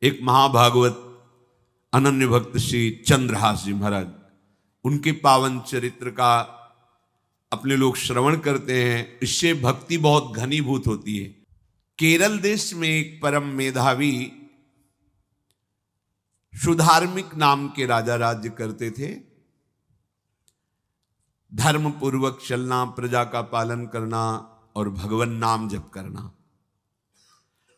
एक महाभागवत अनन्य भक्त श्री चंद्रहास जी महाराज, उनके पावन चरित्र का अपने लोग श्रवण करते हैं। इससे भक्ति बहुत घनीभूत होती है। केरल देश में एक परम मेधावी सुधार्मिक नाम के राजा राज्य करते थे। धर्म पूर्वक चलना, प्रजा का पालन करना और भगवान नाम जप करना,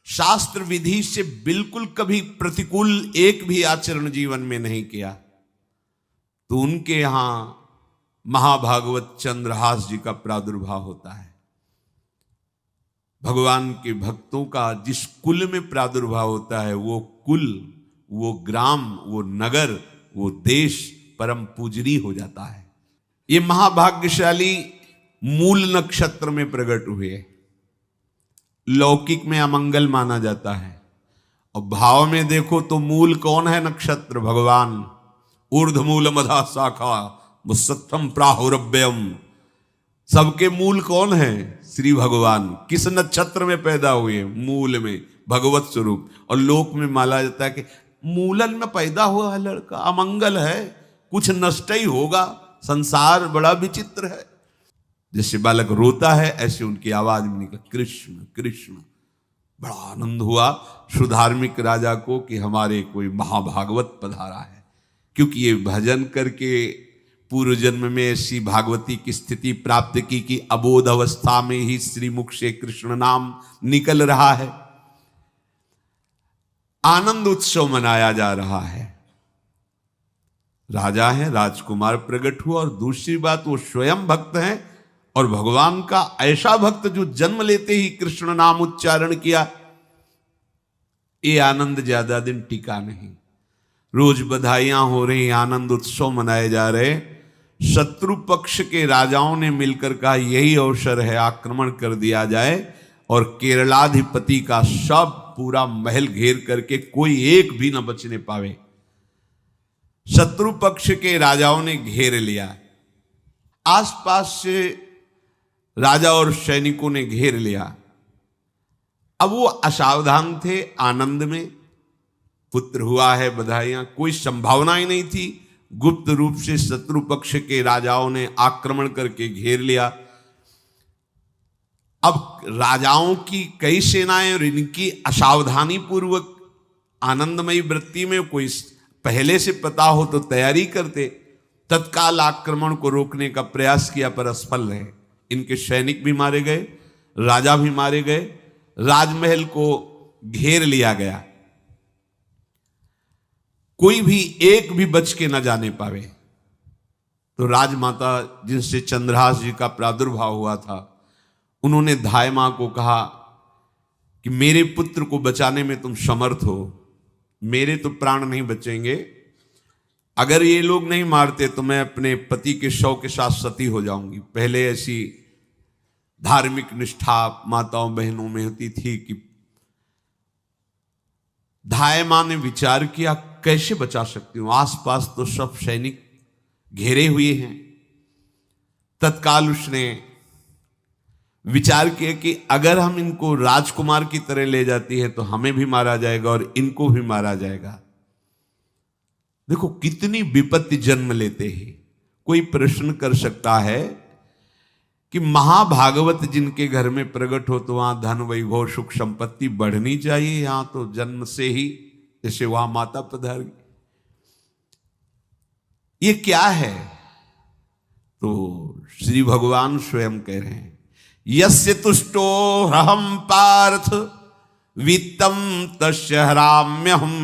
शास्त्र विधि से बिल्कुल कभी प्रतिकूल एक भी आचरण जीवन में नहीं किया। तो उनके यहां महाभागवत चंद्रहास जी का प्रादुर्भाव होता है। भगवान के भक्तों का जिस कुल में प्रादुर्भाव होता है, वो कुल, वो ग्राम, वो नगर, वो देश परम पूजनीय हो जाता है। ये महाभाग्यशाली मूल नक्षत्र में प्रकट हुए। लौकिक में अमंगल माना जाता है और भाव में देखो तो मूल कौन है? नक्षत्र भगवान। ऊर्ध्वमूल मधा शाखा मुसत्थम प्राहुरव्ययम। सबके मूल कौन है? श्री भगवान। किस नक्षत्र में पैदा हुए? मूल में, भगवत स्वरूप। और लोक में माना जाता है कि मूलन में पैदा हुआ है लड़का, अमंगल है, कुछ नष्ट ही होगा, संसार बड़ा विचित्र है। जैसे बालक रोता है ऐसे उनकी आवाज में निकला कृष्ण कृष्ण। बड़ा आनंद हुआ सुधार्मिक राजा को कि हमारे कोई महाभागवत पधारा है, क्योंकि ये भजन करके पूर्व जन्म में ऐसी भागवती की स्थिति प्राप्त की कि अबोध अवस्था में ही श्रीमुख से कृष्ण नाम निकल रहा है। आनंद उत्सव मनाया जा रहा है। राजा है, राजकुमार प्रकट हुआ, और दूसरी बात वो स्वयं भक्त हैं और भगवान का ऐसा भक्त जो जन्म लेते ही कृष्ण नाम उच्चारण किया। ये आनंद ज्यादा दिन टिका नहीं। रोज बधाइयां हो रही, आनंद उत्सव मनाए जा रहे। शत्रु पक्ष के राजाओं ने मिलकर कहा यही अवसर है, आक्रमण कर दिया जाए और केरलाधिपति का सब पूरा महल घेर करके कोई एक भी न बचने पावे। शत्रु पक्ष के राजाओं ने घेर लिया। आसपास से राजा और सैनिकों ने घेर लिया। अब वो असावधान थे, आनंद में पुत्र हुआ है, बधाइयां, कोई संभावना ही नहीं थी। गुप्त रूप से शत्रु पक्ष के राजाओं ने आक्रमण करके घेर लिया। अब राजाओं की कई सेनाएं और इनकी असावधानी पूर्वक आनंदमयी वृत्ति में कोई पहले से पता हो तो तैयारी करते, तत्काल आक्रमण को रोकने का प्रयास किया पर असफल रहे। इनके सैनिक भी मारे गए, राजा भी मारे गए, राजमहल को घेर लिया गया, कोई भी एक भी बच के न जाने पावे। तो राजमाता जिनसे चंद्रहास जी का प्रादुर्भाव हुआ था, उन्होंने धाय मां को कहा कि मेरे पुत्र को बचाने में तुम समर्थ हो, मेरे तो प्राण नहीं बचेंगे, अगर ये लोग नहीं मारते तो मैं अपने पति के शव के साथ सती हो जाऊंगी। पहले ऐसी धार्मिक निष्ठा माताओं बहनों में होती थी कि धाय मां ने विचार किया कैसे बचा सकती हूं, आसपास तो सब सैनिक घेरे हुए हैं। तत्काल उसने विचार किया कि अगर हम इनको राजकुमार की तरह ले जाती है तो हमें भी मारा जाएगा और इनको भी मारा जाएगा। देखो कितनी विपत्ति जन्म लेते हैं। कोई प्रश्न कर सकता है कि महाभागवत जिनके घर में प्रकट हो तो वहां धन वैभव सुख संपत्ति बढ़नी चाहिए, यहां तो जन्म से ही जैसे वहां माता पधार गई, ये क्या है? तो श्री भगवान स्वयं कह रहे हैं यस्य तुष्टो रहम पार्थ वित्तम तस्य हराम्यहम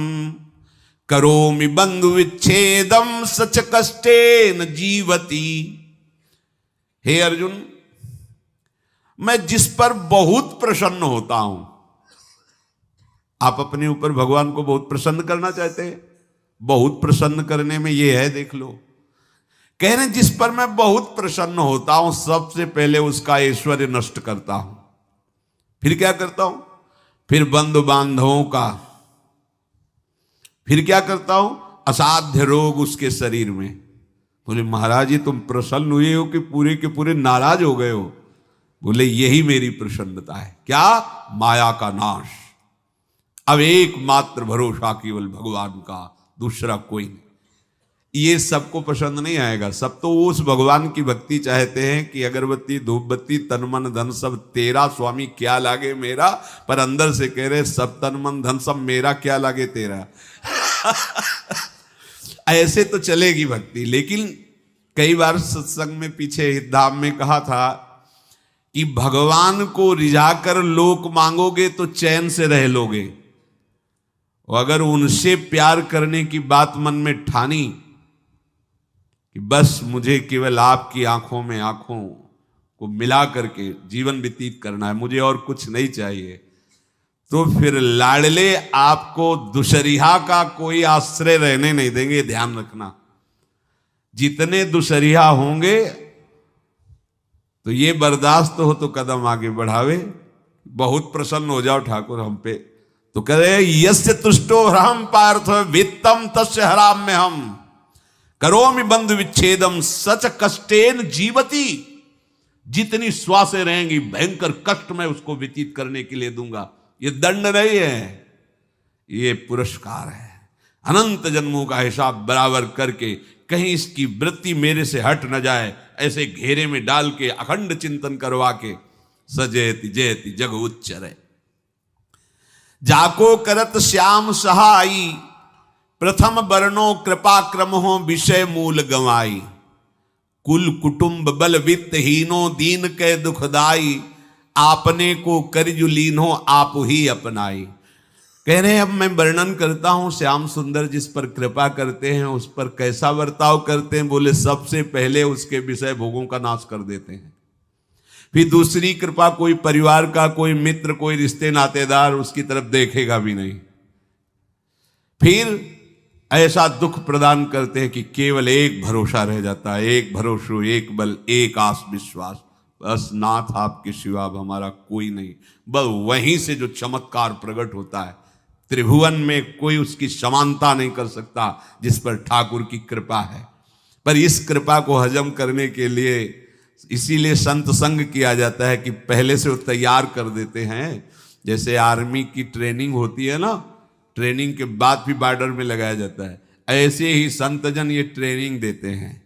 करोमि बंधु विच्छेदम सच कष्टेन जीवति। हे अर्जुन, मैं जिस पर बहुत प्रसन्न होता हूं, आप अपने ऊपर भगवान को बहुत प्रसन्न करना चाहते हैं, बहुत प्रसन्न करने में ये है, देख लो। कह रहे जिस पर मैं बहुत प्रसन्न होता हूं सबसे पहले उसका ऐश्वर्य नष्ट करता हूं। फिर क्या करता हूं? फिर बंधु बांधवों का, फिर क्या करता हूं? असाध्य रोग उसके शरीर में। बोले महाराज ये तुम प्रसन्न हुए हो कि पूरे के पूरे नाराज हो गए हो? बोले यही मेरी प्रसन्नता है। क्या? माया का नाश। अब एकमात्र भरोसा केवल भगवान का, दूसरा कोई नहीं। ये सबको पसंद नहीं आएगा। सब तो उस भगवान की भक्ति चाहते हैं कि अगरबत्ती धूप बत्ती तन मन धन सब तेरा, स्वामी क्या लागे मेरा। पर अंदर से कह रहे सब तन मन धन सब मेरा, क्या लागे तेरा। ऐसे तो चलेगी भक्ति। लेकिन कई बार सत्संग में पीछे धाम में कहा था कि भगवान को रिझाकर लोक मांगोगे तो चैन से रह लोगे, और अगर उनसे प्यार करने की बात मन में ठानी कि बस मुझे केवल आपकी आंखों में आंखों को मिला करके जीवन व्यतीत करना है, मुझे और कुछ नहीं चाहिए, तो फिर लाडले आपको दुशरिहा का कोई आश्रय रहने नहीं देंगे। ध्यान रखना, जितने दुशरिहा होंगे तो ये बर्दाश्त हो तो कदम आगे बढ़ावे। बहुत प्रसन्न हो जाओ ठाकुर हम पे तो कह रहे यस्य तुष्टो हरम पार्थ वित्तम तस्य हराम में हम करोमि बंधु विच्छेदम सच कष्टेन जीवती। जितनी श्वासें रहेंगी भयंकर कष्ट मैं उसको व्यतीत करने के लिए दूंगा। ये दंड नहीं है, ये पुरस्कार है। अनंत जन्मों का हिसाब बराबर करके कहीं इसकी वृत्ति मेरे से हट न जाए, ऐसे घेरे में डाल के अखंड चिंतन करवा के सजयति जयति जग उच्चरे। जाको करत श्याम सहाई प्रथम वर्णो कृपा क्रम हो विषय मूल गवाई। कुल कुटुंब बल वित्त हीनो दीन के दुखदाई। आपने को करजु लीनो आप ही अपनाई। कह रहे अब मैं वर्णन करता हूं श्याम सुंदर जिस पर कृपा करते हैं उस पर कैसा बर्ताव करते हैं। बोले सबसे पहले उसके विषय भोगों का नाश कर देते हैं, फिर दूसरी कृपा कोई परिवार का कोई मित्र कोई रिश्ते नातेदार उसकी तरफ देखेगा भी नहीं, फिर ऐसा दुख प्रदान करते हैं कि केवल एक भरोसा रह जाता है, एक भरोसो एक बल एक आस विश्वास, बस नाथ आपके सिवा अब हमारा कोई नहीं। बस वहीं से जो चमत्कार प्रकट होता है, त्रिभुवन में कोई उसकी समानता नहीं कर सकता जिस पर ठाकुर की कृपा है। पर इस कृपा को हजम करने के लिए इसीलिए संत संग किया जाता है कि पहले से वो तैयार कर देते हैं। जैसे आर्मी की ट्रेनिंग होती है ना, ट्रेनिंग के बाद भी बॉर्डर में लगाया जाता है, ऐसे ही संतजन ये ट्रेनिंग देते हैं।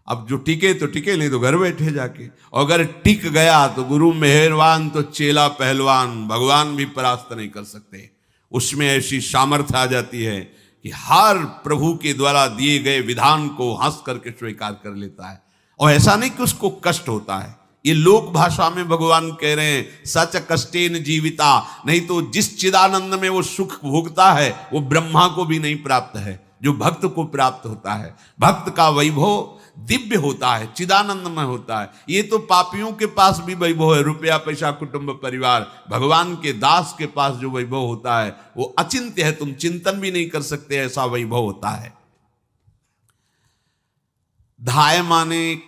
अब जो टिके तो टिके, नहीं तो घर बैठे जाके, और अगर टिक गया तो गुरु मेहरबान तो चेला पहलवान, भगवान भी परास्त नहीं कर सकते। उसमें ऐसी सामर्थ्य आ जाती है कि हर प्रभु के द्वारा दिए गए विधान को हंस करके स्वीकार कर लेता है, और ऐसा नहीं कि उसको कष्ट होता है। ये लोक भाषा में भगवान कह रहे हैं सच कष्टेन जीविता, नहीं तो जिस चिदानंद में वो सुख भोगता है वो ब्रह्मा को भी नहीं प्राप्त है जो भक्त को प्राप्त होता है। भक्त का वैभव दिव्य होता है, चिदानंदमय होता है। ये तो पापियों के पास भी वैभव है, रुपया पैसा कुटुंब परिवार। भगवान के दास के पास जो वैभव होता है वो अचिंत्य है, तुम चिंतन भी नहीं कर सकते, ऐसा वैभव होता है। धाय माने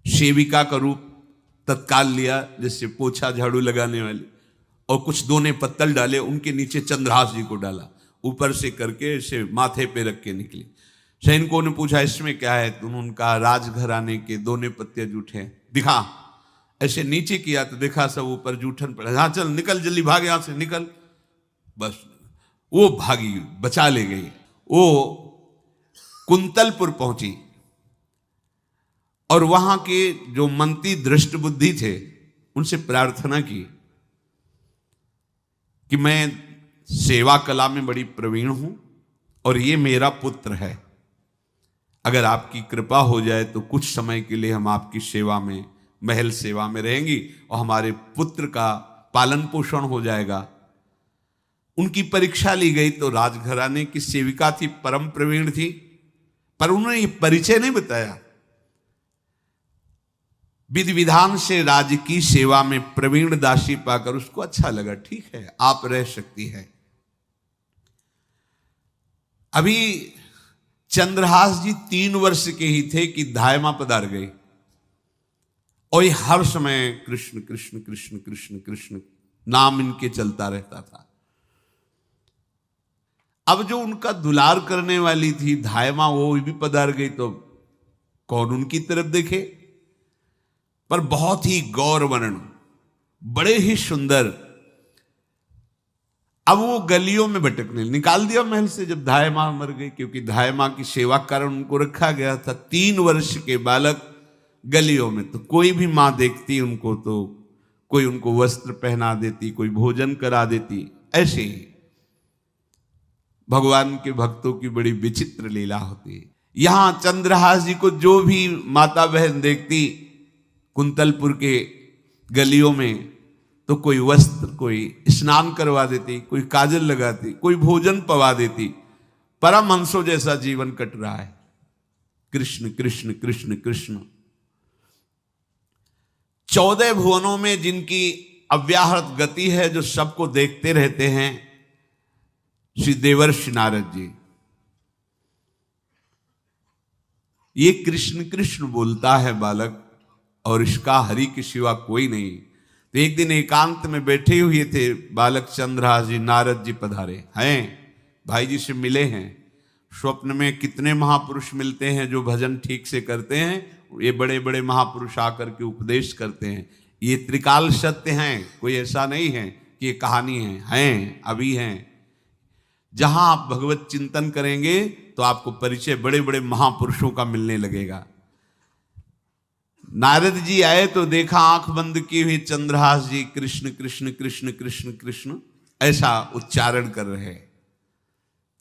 सेविका का रूप तत्काल लिया, जिससे पोछा झाड़ू लगाने वाले, और कुछ दोने पत्तल डाले, उनके नीचे चंद्रहास जी को डाला, ऊपर से करके इसे माथे पे रख के निकली। सैनिकों ने पूछा इसमें क्या है, तुम उनका राजघराने के दोने पत्ते जूठे दिखा। ऐसे नीचे किया तो देखा सब ऊपर जूठन पड़ा। हाँ चल निकल जल्दी, भाग यहां से निकल। बस वो भागी, बचा ले गई। वो कुंतलपुर पहुंची और वहां के जो मंत्री दृष्ट बुद्धि थे उनसे प्रार्थना की कि मैं सेवा कला में बड़ी प्रवीण हूं और ये मेरा पुत्र है, अगर आपकी कृपा हो जाए तो कुछ समय के लिए हम आपकी सेवा में, महल सेवा में रहेंगी और हमारे पुत्र का पालन पोषण हो जाएगा। उनकी परीक्षा ली गई तो राजघराने की सेविका थी, परम प्रवीण थी, पर उन्होंने ये परिचय नहीं बताया। विधि विधान से राज्य की सेवा में प्रवीण दासी पाकर उसको अच्छा लगा, ठीक है आप रह सकती है। अभी चंद्रहास जी 3 वर्ष के ही थे कि धायमा पधार गई और ये हर समय कृष्ण कृष्ण कृष्ण कृष्ण कृष्ण नाम इनके चलता रहता था। अब जो उनका दुलार करने वाली थी धायमा, वो भी पधार गई तो कौन उनकी तरफ देखे। पर बहुत ही गौर वर्ण, बड़े ही सुंदर, अब वो गलियों में भटकने, निकाल दिया महल से जब धाय माँ मर गई, क्योंकि धाय माँ की सेवा कारण उनको रखा गया था। 3 वर्ष के बालक गलियों में, तो कोई भी माँ देखती उनको तो कोई उनको वस्त्र पहना देती, कोई भोजन करा देती। ऐसे ही भगवान के भक्तों की बड़ी विचित्र लीला होती है। यहां चंद्रहास जी को जो भी माता बहन देखती कुंतलपुर के गलियों में, तो कोई वस्त्र, कोई स्नान करवा देती, कोई काजल लगाती, कोई भोजन पवा देती। परमहंसों जैसा जीवन कट रहा है। कृष्ण कृष्ण कृष्ण कृष्ण। 14 भुवनों में जिनकी अव्याहत गति है, जो सबको देखते रहते हैं, श्री देवर्षि नारद जी। ये कृष्ण कृष्ण बोलता है बालक, और इसका हरि के सिवा कोई नहीं। तो एक दिन एकांत में बैठे हुए थे बालक चंद्रहास जी, नारद जी पधारे हैं, भाई जी से मिले हैं। स्वप्न में कितने महापुरुष मिलते हैं जो भजन ठीक से करते हैं, ये बड़े बड़े महापुरुष आकर के उपदेश करते हैं। ये त्रिकाल सत्य हैं, कोई ऐसा नहीं है कि ये कहानी हैं, अभी हैं। जहां आप भगवत चिंतन करेंगे तो आपको परिचय बड़े बड़े महापुरुषों का मिलने लगेगा। नारद जी आए तो देखा आंख बंद की हुई चंद्रहास जी कृष्ण कृष्ण कृष्ण कृष्ण कृष्ण ऐसा उच्चारण कर रहे।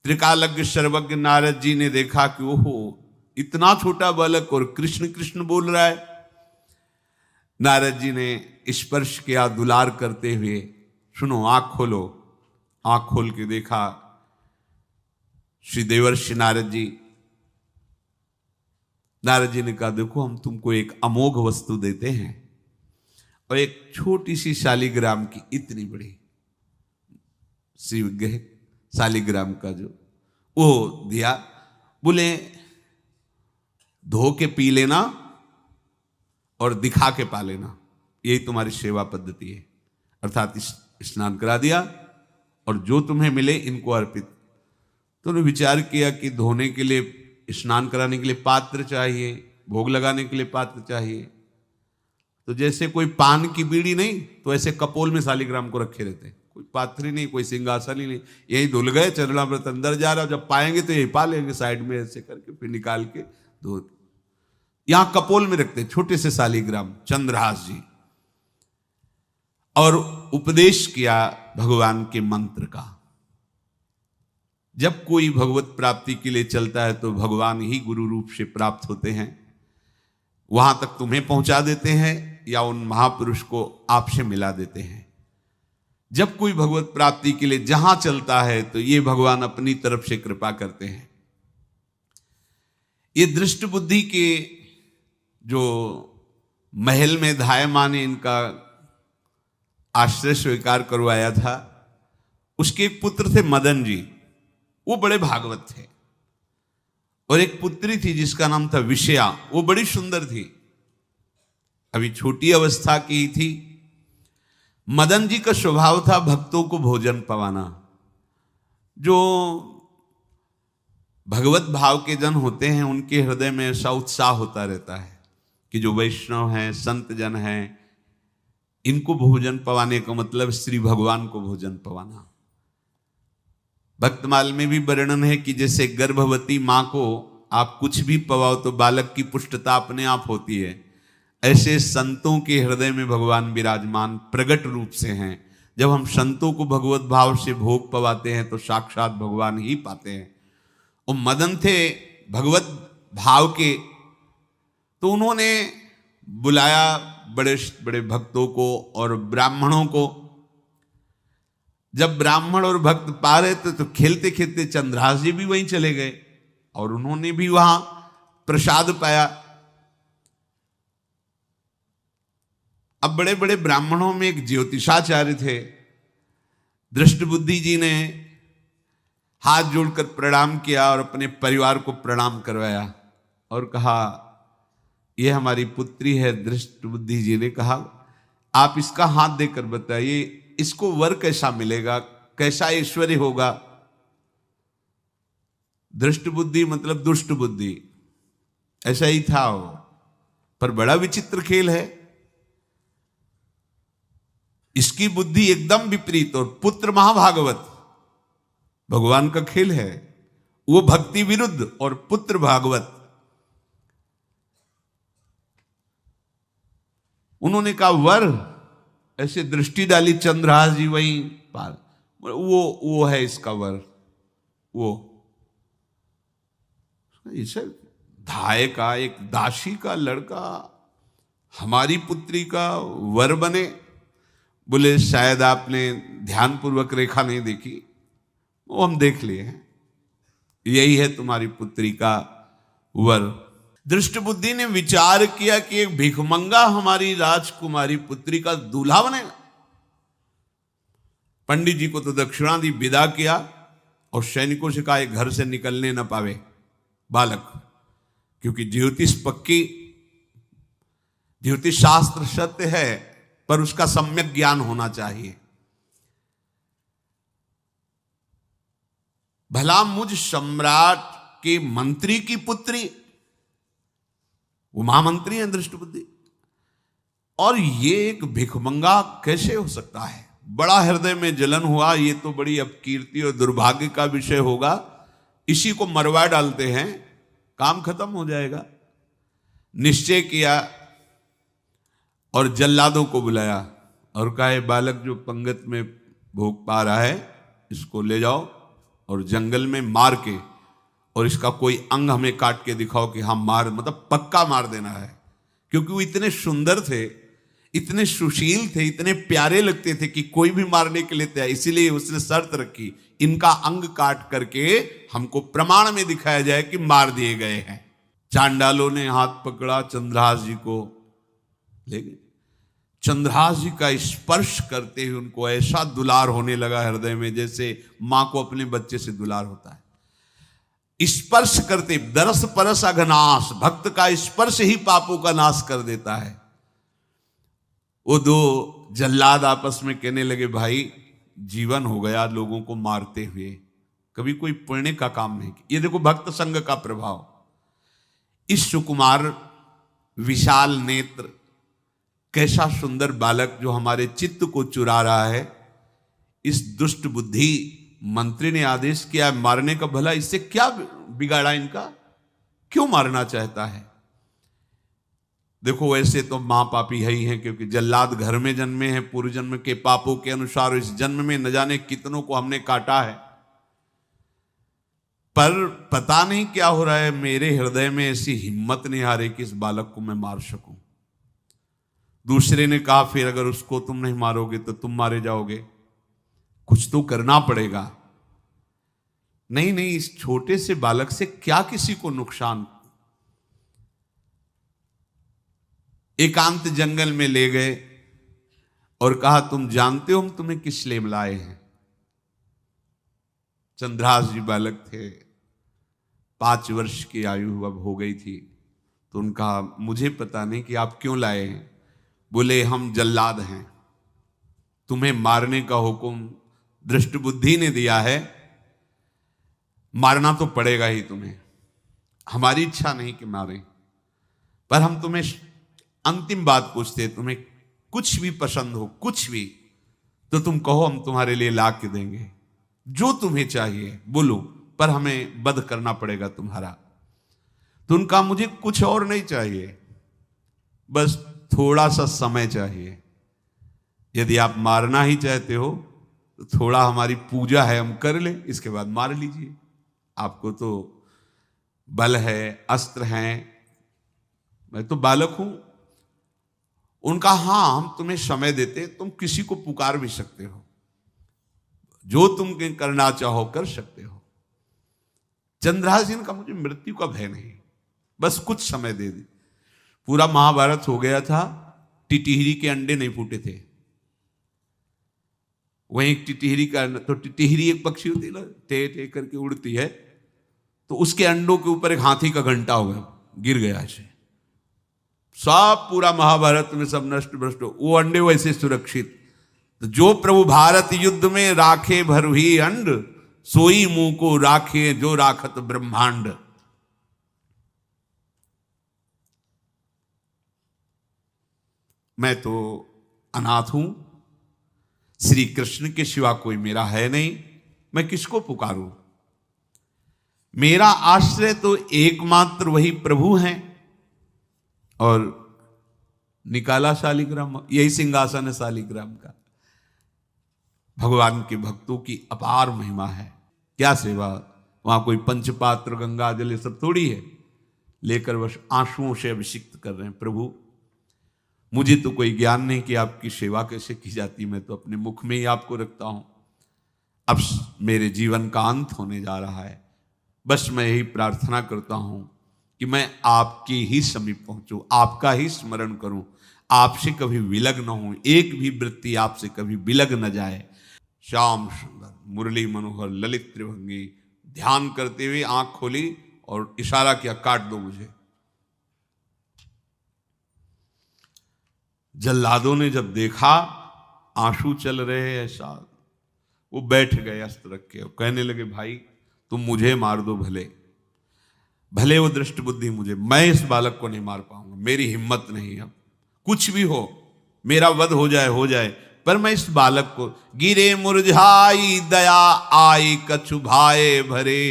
त्रिकालज्ञ सर्वज्ञ नारद जी ने देखा कि ओहो, इतना छोटा बालक और कृष्ण कृष्ण बोल रहा है। नारद जी ने स्पर्श किया दुलार करते हुए, सुनो आंख खोलो। आंख खोल के देखा श्री देवर्षि नारद जी। नारद जी ने कहा, देखो हम तुमको एक अमोघ वस्तु देते हैं, और एक छोटी सी शालिग्राम की, इतनी बड़ी शिवग्रह शालिग्राम का जो वो दिया। बोले धो के पी लेना और दिखा के पा लेना, यही तुम्हारी सेवा पद्धति है। अर्थात स्नान करा दिया और जो तुम्हें मिले इनको अर्पित। तो उन्होंने विचार किया कि धोने के लिए, स्नान कराने के लिए पात्र चाहिए, भोग लगाने के लिए पात्र चाहिए। तो जैसे कोई पान की बीड़ी नहीं, तो ऐसे कपोल में शालिग्राम को रखे रहते, कोई पात्र ही नहीं, कोई सिंहासन ही नहीं, यही धुल गए। चरणामृत अंदर जा रहा, जब पाएंगे तो यही पा लेंगे, साइड में ऐसे करके फिर निकाल के धो। यहां कपोल में रखते छोटे से शालिग्राम चंद्रहास जी, और उपदेश किया भगवान के मंत्र का। जब कोई भगवत प्राप्ति के लिए चलता है तो भगवान ही गुरु रूप से प्राप्त होते हैं, वहां तक तुम्हें पहुंचा देते हैं या उन महापुरुष को आपसे मिला देते हैं। जब कोई भगवत प्राप्ति के लिए जहां चलता है तो ये भगवान अपनी तरफ से कृपा करते हैं। ये दृष्ट बुद्धि के जो महल में धाय माँ ने इनका आश्रय स्वीकार करवाया था, उसके एक पुत्र थे मदन जी, वो बड़े भागवत थे। और एक पुत्री थी जिसका नाम था विषया, वो बड़ी सुंदर थी, अभी छोटी अवस्था की ही थी। मदन जी का स्वभाव था भक्तों को भोजन पवाना। जो भगवत भाव के जन होते हैं उनके हृदय में ऐसा उत्साह होता रहता है कि जो वैष्णव हैं, संत जन हैं, इनको भोजन पवाने का मतलब श्री भगवान को भोजन पवाना। भक्तमाल में भी वर्णन है कि जैसे गर्भवती मां को आप कुछ भी पवाओ तो बालक की पुष्टता अपने आप होती है, ऐसे संतों के हृदय में भगवान विराजमान प्रगट रूप से हैं। जब हम संतों को भगवत भाव से भोग पवाते हैं तो साक्षात भगवान ही पाते हैं। वो मदन थे भगवत भाव के, तो उन्होंने बुलाया बड़े बड़े भक्तों को और ब्राह्मणों को। जब ब्राह्मण और भक्त पा रहे थे तो खेलते खेलते चंद्रहास जी भी वहीं चले गए और उन्होंने भी वहां प्रसाद पाया। अब बड़े बड़े ब्राह्मणों में एक ज्योतिषाचार्य थे। दृष्ट बुद्धि जी ने हाथ जोड़कर प्रणाम किया और अपने परिवार को प्रणाम करवाया और कहा, यह हमारी पुत्री है। दृष्ट बुद्धि जी ने कहा, आप इसका हाथ देकर बताइए, इसको वर कैसा मिलेगा, कैसा ऐश्वर्य होगा। दृष्ट बुद्धि मतलब दुष्ट बुद्धि, ऐसा ही था वो। पर बड़ा विचित्र खेल है, इसकी बुद्धि एकदम विपरीत और पुत्र महाभागवत। भगवान का खेल है। वो भक्ति विरुद्ध और पुत्र भागवत। उन्होंने कहा वर, ऐसे दृष्टि डाली चंद्रहास जी वहीं पार, वो है इसका वर। वो इसे धाय का, एक दासी का लड़का हमारी पुत्री का वर बने। बोले शायद आपने ध्यानपूर्वक रेखा नहीं देखी, वो हम देख लिए हैं, यही है तुम्हारी पुत्री का वर। दृष्ट बुद्धि ने विचार किया कि एक भिखमंगा हमारी राजकुमारी पुत्री का दूल्हा बनेगा। पंडित जी को तो दक्षिणा दी, विदा किया और सैनिकों से कहा घर से निकलने न पावे बालक, क्योंकि ज्योतिष पक्की, ज्योतिष शास्त्र सत्य है, पर उसका सम्यक ज्ञान होना चाहिए। भला मुझ सम्राट के मंत्री की पुत्री, वो महामंत्री हैं दृष्ट बुद्धि, और ये एक भिखमंगा कैसे हो सकता है? बड़ा हृदय में जलन हुआ, ये तो बड़ी अपकीर्ति और दुर्भाग्य का विषय होगा, इसी को मरवा डालते हैं, काम खत्म हो जाएगा। निश्चय किया और जल्लादों को बुलाया और कहा बालक जो पंगत में भोग पा रहा है, इसको ले जाओ और जंगल में मार के, और इसका कोई अंग हमें काट के दिखाओ कि हाँ मार, मतलब पक्का मार देना है। क्योंकि वो इतने सुंदर थे, इतने सुशील थे, इतने प्यारे लगते थे कि कोई भी मारने के लिए तैयार। इसीलिए उसने शर्त रखी, इनका अंग काट करके हमको प्रमाण में दिखाया जाए कि मार दिए गए हैं। चांडालों ने हाथ पकड़ा, चंद्रहास जी को ले गए। चंद्रहास जी का स्पर्श करते हुए उनको ऐसा दुलार होने लगा हृदय में, जैसे मां को अपने बच्चे से दुलार होता है। स्पर्श करते, दरस परस अघनाश, भक्त का स्पर्श ही पापों का नाश कर देता है। वो दो जल्लाद आपस में कहने लगे भाई जीवन हो गया लोगों को मारते हुए, कभी कोई पुण्य का काम नहीं किया। ये देखो भक्त संग का प्रभाव। इस सुकुमार विशाल नेत्र, कैसा सुंदर बालक जो हमारे चित्त को चुरा रहा है, इस दुष्ट बुद्धि मंत्री ने आदेश किया मारने का। भला इससे क्या बिगाड़ा इनका, क्यों मारना चाहता है? देखो वैसे तो मां पापी है ही है, क्योंकि जल्लाद घर में जन्मे हैं, पूर्व जन्म के पापों के अनुसार इस जन्म में न जाने कितनों को हमने काटा है। पर पता नहीं क्या हो रहा है, मेरे हृदय में ऐसी हिम्मत नहीं आ रही कि इस बालक को मैं मार सकूं। दूसरे ने कहा फिर अगर उसको तुम नहीं मारोगे तो तुम मारे जाओगे, कुछ तो करना पड़ेगा। नहीं नहीं, इस छोटे से बालक से क्या किसी को नुकसान। एकांत जंगल में ले गए और कहा तुम जानते हो हम तुम्हें किस लिए बुलाए हैं? चंद्रहास जी बालक थे, 5 वर्ष की आयु अब हो गई थी, तो उनका मुझे पता नहीं कि आप क्यों लाए हैं। बोले हम जल्लाद हैं, तुम्हें मारने का हुक्म दृष्ट बुद्धि ने दिया है, मारना तो पड़ेगा ही तुम्हें। हमारी इच्छा नहीं कि मारें, पर हम तुम्हें अंतिम बात पूछते, तुम्हें कुछ भी पसंद हो, कुछ भी, तो तुम कहो, हम तुम्हारे लिए ला के देंगे, जो तुम्हें चाहिए बोलो, पर हमें वध करना पड़ेगा तुम्हारा। तो उनका मुझे कुछ और नहीं चाहिए, बस थोड़ा सा समय चाहिए। यदि आप मारना ही चाहते हो तो थोड़ा हमारी पूजा है हम कर ले, इसके बाद मार लीजिए। आपको तो बल है, अस्त्र हैं, मैं तो बालक हूं। उनका हाँ हम तुम्हें समय देते, तुम किसी को पुकार भी सकते हो, जो तुम करना चाहो कर सकते हो। चंद्रहास जी का मुझे मृत्यु का भय नहीं, बस कुछ समय दे दी। पूरा महाभारत हो गया था, टिटिहरी के अंडे नहीं फूटे थे। वहीं एक टिटिहरी का, तो टिटिहरी एक पक्षी होती है, टे टे करके उड़ती है, तो उसके अंडों के ऊपर एक हाथी का घंटा हो गया, गिर गया ऐसे। सब पूरा महाभारत में सब नष्ट भ्रष्ट, वो अंडे वैसे सुरक्षित। तो जो प्रभु भारत युद्ध में राखे भरही अंड, सोई मुंह को राखे जो राखत ब्रह्मांड। मैं तो अनाथ हूं, श्री कृष्ण के सिवा कोई मेरा है नहीं, मैं किसको पुकारूं? मेरा आश्रय तो एकमात्र वही प्रभु हैं। और निकाला शालिग्राम, यही सिंहासन है शालिग्राम का। भगवान के भक्तों की अपार महिमा है। क्या सेवा, वहां कोई पंचपात्र गंगा जल ये सब थोड़ी है, लेकर बस आंसुओं से अभिषिक्त कर रहे हैं। प्रभु मुझे तो कोई ज्ञान नहीं कि आपकी सेवा कैसे की जाती, मैं तो अपने मुख में ही आपको रखता हूं। अब मेरे जीवन का अंत होने जा रहा है, बस मैं यही प्रार्थना करता हूं कि मैं आपके ही समीप पहुंचूं, आपका ही स्मरण करूं, आपसे कभी विलग न हूं, एक भी वृत्ति आपसे कभी विलग न जाए। श्याम सुंदर मुरली मनोहर ललित त्रिभंगी ध्यान करते हुए आंख खोली और इशारा किया, काट दो मुझे। जल्लादों ने जब देखा आंसू चल रहे हैं ऐसा, वो बैठ गए अस्त्र रख के, कहने लगे, भाई तुम मुझे मार दो, भले वो दृष्ट बुद्धि मुझे, मैं इस बालक को नहीं मार पाऊंगा, मेरी हिम्मत नहीं। अब कुछ भी हो, मेरा वध हो जाए, पर मैं इस बालक को, गिरे मुरझाई दया आई कछु भाए भरे,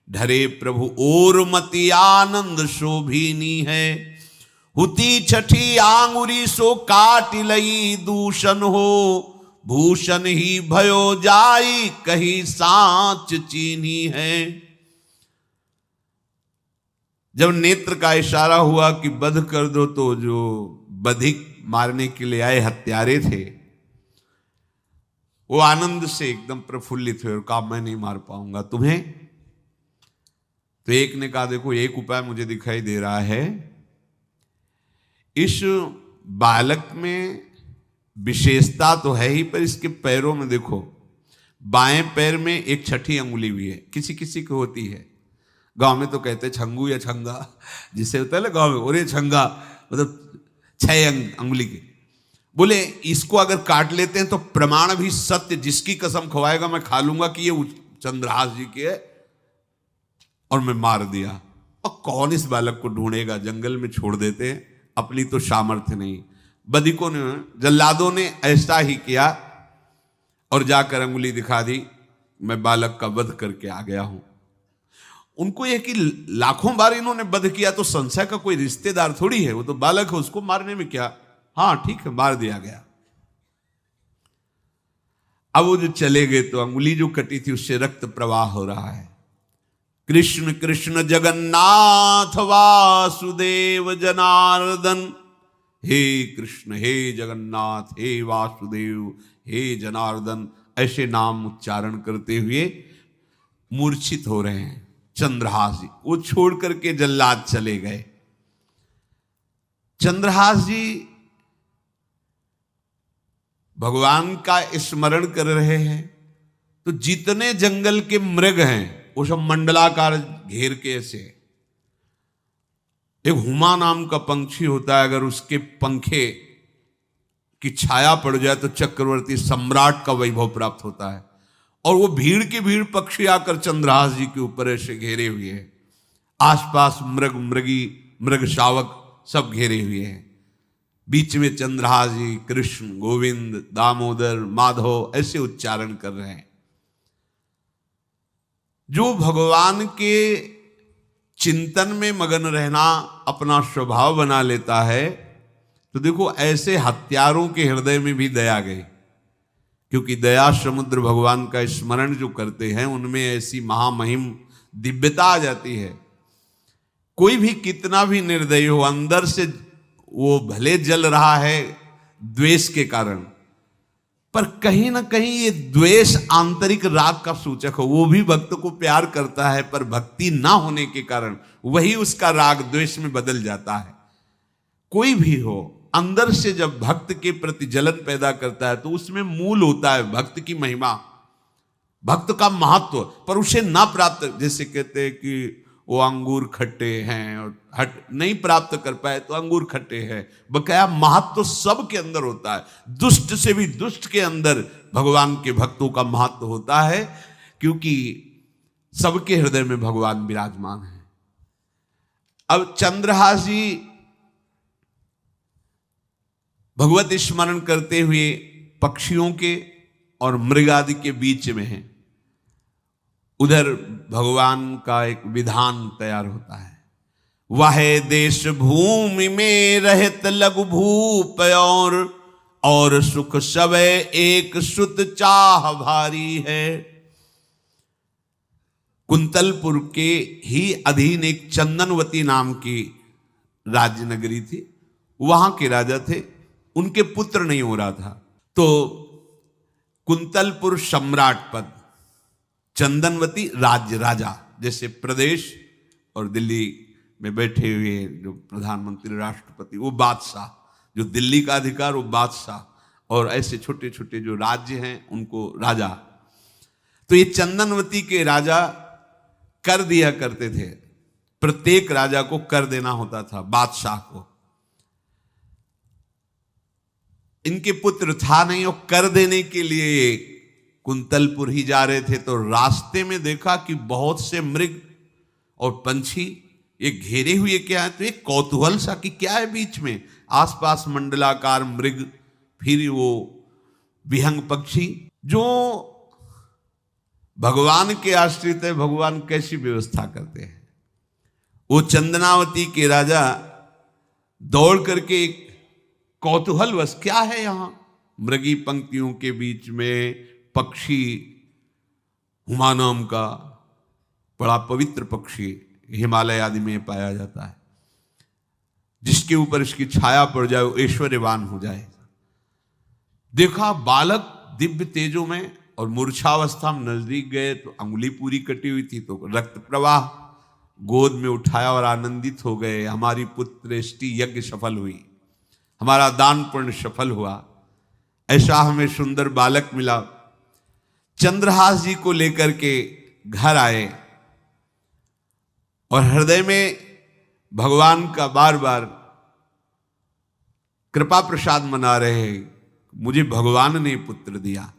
ढरे प्रभु और मति आनंद शोभिनी है, हुती छठी आंगुरी सो काट लई दूषण हो, भूषण ही भयो जाई कहीं सांच चीनी है। जब नेत्र का इशारा हुआ कि वध कर दो, तो जो बधिक मारने के लिए आए हत्यारे थे वो आनंद से एकदम प्रफुल्लित हुए और कहा, मैं नहीं मार पाऊंगा तुम्हें। तो एक ने कहा, देखो एक उपाय मुझे दिखाई दे रहा है, इस बालक में विशेषता तो है ही, पर इसके पैरों में देखो, बाएं पैर में एक छठी अंगुली भी है, किसी किसी को होती है। गांव में तो कहते छंगू या छंगा, जिससे होता है ना गांव में, और ये छंगा मतलब 6 अंगुली के। बोले इसको अगर काट लेते हैं तो प्रमाण भी सत्य, जिसकी कसम खवाएगा मैं खा लूंगा कि ये चंद्रहास जी के है, और मैं मार दिया। और कौन इस बालक को ढूंढेगा, जंगल में छोड़ देते हैं, अपनी तो सामर्थ्य नहीं। बधिकों ने, जल्लादों ने ऐसा ही किया और जाकर अंगुली दिखा दी, मैं बालक का वध करके आ गया हूं। उनको यह कि लाखों बार इन्होंने वध किया तो संशय का कोई रिश्तेदार थोड़ी है, वो तो बालक है, उसको मारने में क्या, हाँ ठीक है मार दिया गया। अब वो जो चले गए तो अंगुली जो कटी थी उससे रक्त प्रवाह हो रहा है। कृष्ण कृष्ण जगन्नाथ वासुदेव जनार्दन, हे कृष्ण हे जगन्नाथ हे वासुदेव हे जनार्दन, ऐसे नाम उच्चारण करते हुए मूर्छित हो रहे हैं चंद्रहास जी। वो छोड़ करके जल्लाद चले गए। चंद्रहास जी भगवान का स्मरण कर रहे हैं, तो जितने जंगल के मृग हैं वो सब मंडलाकार घेर के ऐसे। एक हुमा नाम का पंछी होता है, अगर उसके पंखे की छाया पड़ जाए तो चक्रवर्ती सम्राट का वैभव प्राप्त होता है। और वो भीड़ की भीड़ पक्षी आकर चंद्रहास जी के ऊपर ऐसे घेरे हुए हैं, आसपास मृग मृगी मृग शावक सब घेरे हुए हैं। बीच में चंद्रहास जी कृष्ण गोविंद दामोदर माधव ऐसे उच्चारण कर रहे हैं। जो भगवान के चिंतन में मगन रहना अपना स्वभाव बना लेता है, तो देखो ऐसे हत्यारों के हृदय में भी दया गई, क्योंकि दया समुद्र भगवान का स्मरण जो करते हैं उनमें ऐसी महामहिम दिव्यता आ जाती है। कोई भी कितना भी निर्दयी हो, अंदर से वो भले जल रहा है द्वेष के कारण, पर कहीं ना कहीं ये द्वेष आंतरिक राग का सूचक हो। वो भी भक्त को प्यार करता है, पर भक्ति ना होने के कारण वही उसका राग द्वेष में बदल जाता है। कोई भी हो, अंदर से जब भक्त के प्रति जलन पैदा करता है तो उसमें मूल होता है भक्त की महिमा, भक्त का महत्व, पर उसे ना प्राप्त, जैसे कहते हैं कि वो अंगूर खट्टे हैं और हट नहीं प्राप्त कर पाए तो अंगूर खट्टे हैं, बकाया महत्व सब के अंदर होता है। दुष्ट से भी दुष्ट के अंदर भगवान के भक्तों का महत्व होता है, क्योंकि सबके हृदय में भगवान विराजमान है। अब चंद्रहास जी भगवत स्मरण करते हुए पक्षियों के और मृग आदि के बीच में हैं। उधर भगवान का एक विधान तैयार होता है। वह देश भूमि में रहत लघु भूप और सुख सवै एक सुत चाह भारी है। कुंतलपुर के ही अधीन एक चंदनवती नाम की राज्य नगरी थी। वहां के राजा थे, उनके पुत्र नहीं हो रहा था, तो कुंतलपुर सम्राट पद, चंदनवती राज्य राजा, जैसे प्रदेश और दिल्ली में बैठे हुए जो प्रधानमंत्री राष्ट्रपति वो बादशाह, जो दिल्ली का अधिकार वो बादशाह, और ऐसे छोटे छोटे जो राज्य हैं उनको राजा। तो ये चंदनवती के राजा कर दिया करते थे, प्रत्येक राजा को कर देना होता था, बादशाह को। इनके पुत्र था नहीं और कर देने के लिए कुंतलपुर ही जा रहे थे, तो रास्ते में देखा कि बहुत से मृग और पंछी ये घेरे हुए क्या है, तो एक कौतूहल सा कि क्या है बीच में, आसपास मंडलाकार मृग, फिर वो विहंग पक्षी जो भगवान के आश्रित है, भगवान कैसी व्यवस्था करते हैं। वो चंदनावती के राजा दौड़ करके एक कौतूहलवश, क्या है यहां, मृगी पंक्तियों के बीच में पक्षी, हुमा नाम का बड़ा पवित्र पक्षी हिमालय आदि में पाया जाता है, जिसके ऊपर इसकी छाया पड़ जाए वो ऐश्वर्यवान हो जाए। देखा बालक दिव्य तेजों में, और मूर्छावस्था में नजदीक गए तो अंगुली पूरी कटी हुई थी, तो रक्त प्रवाह, गोद में उठाया और आनंदित हो गए, हमारी पुत्रेष्टि यज्ञ सफल हुई, हमारा दान पुण्य सफल हुआ, ऐसा हमें सुंदर बालक मिला। चंद्रहास जी को लेकर के घर आए और हृदय में भगवान का बार बार कृपा प्रसाद मना रहे हैं, मुझे भगवान ने पुत्र दिया।